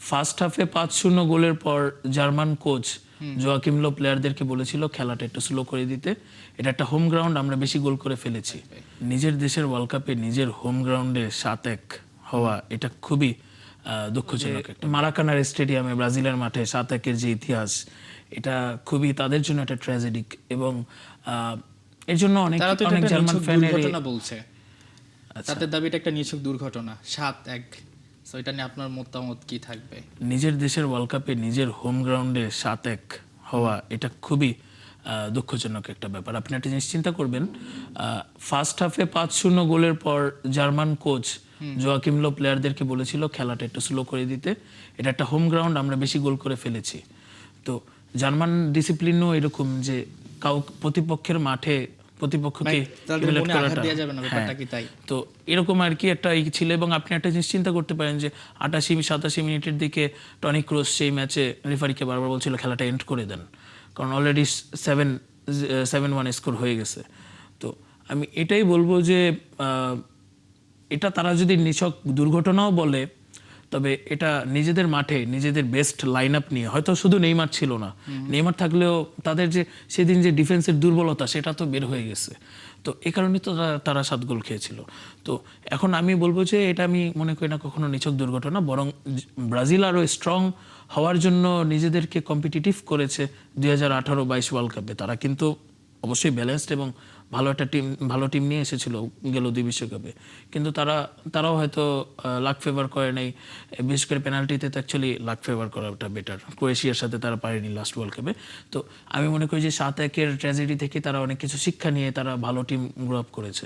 First হাফে 5-0 গোলের পর জার্মান কোচ জোয়াকিম লো প্লেয়ারদেরকে বলেছিল খেলাটা একটু স্লো করে দিতে। এটা একটা হোম গ্রাউন্ড, আমরা বেশি গোল করে ফেলেছি। নিজের দেশের ওয়ার্ল্ড কাপে নিজের হোম গ্রাউন্ডে 7-1 হওয়া এটা খুবই দুঃখজনক। মারাকানার স্টেডিয়ামে ব্রাজিলের মাঠে 7-1-এর যে ইতিহাস, এটা খুবই তাদের জন্য একটা ট্র্যাজেডিক এবং এর জন্য অনেক অনেক জার্মান ফ্যানের দুর্ঘটনা বলছে। তাদের দাবি এটা একটা নিছক দুর্ঘটনা 7-1। সো এটা নিয়ে আপনার মতামত কি থাকবে? নিজের দেশের ওয়ার্ল্ড কাপে নিজের হোম গ্রাউন্ডে 7-1 হওয়া এটা খুবই দুঃখজনক একটা ব্যাপার। আপনি একটা জিনিস চিন্তা করবেন, ফার্স্ট হাফে 5-0 গোলের পর জার্মান কোচ জোয়াকিম লো প্লেয়ারদেরকে বলেছিল খেলাটা একটু স্লো করে দিতে। এটা একটা হোম গ্রাউন্ড, আমরা বেশি গোল করে ফেলেছি। তো জার্মান ডিসিপ্লিনও এরকম যে প্রতিপক্ষের মাঠে প্রতিপক্ষকে ইভালুয়েট করাটা, তো এরকম আর কি একটা ছিল। এবং আপনি একটা জিনিস চিন্তা করতে পারেন যে 88-87 মিনিটের দিকে টনি ক্রুস সেই ম্যাচে রেফারিকে বারবার বলছিল খেলাটা এন্ড করে দেন, কারণ অলরেডি 7-1 স্কোর হয়ে গেছে। তো আমি এটাই বলবো যে এটা তারা যদি নিছক দুর্ঘটনাও বলে, তবে এটা নিজেদের মাঠে নিজেদের বেস্ট লাইন আপ নিয়ে, হয়তো শুধু নেইমার ছিল না, নেইমার থাকলেও তাদের যে সেদিন যে ডিফেন্সের দুর্বলতা সেটা তো বের হয়ে গেছে। তো এই কারণেই তো তারা 7 গোল খেয়েছিল। তো এখন আমি বলবো যে এটা আমি মনে করি না কখনো নিছক দুর্ঘটনা, বরং ব্রাজিল আরও স্ট্রং হওয়ার জন্য নিজেদেরকে কম্পিটিটিভ করেছে 2018-22 ওয়ার্ল্ড কাপে। তারা কিন্তু অবশ্যই ব্যালেন্সড এবং ভালো টিম নিয়ে এসেছিল গেল 2 বিশ্বকাপে, কিন্তু তারাও হয়তো লাক ফেভার করে নাই। বিশেষ করে পেনাল্টিতে তো অ্যাকচুয়ালি লাক ফেভার করাটা বেটার। ক্রোয়েশিয়ার সাথে তারা পারেনি লাস্ট ওয়ার্ল্ড কাপে। তো আমি মনে করি যে 7-1-এর ট্র্যাজেডি থেকে তারা অনেক কিছু শিক্ষা নিয়ে তারা ভালো টিম গ্রো আপ করেছে।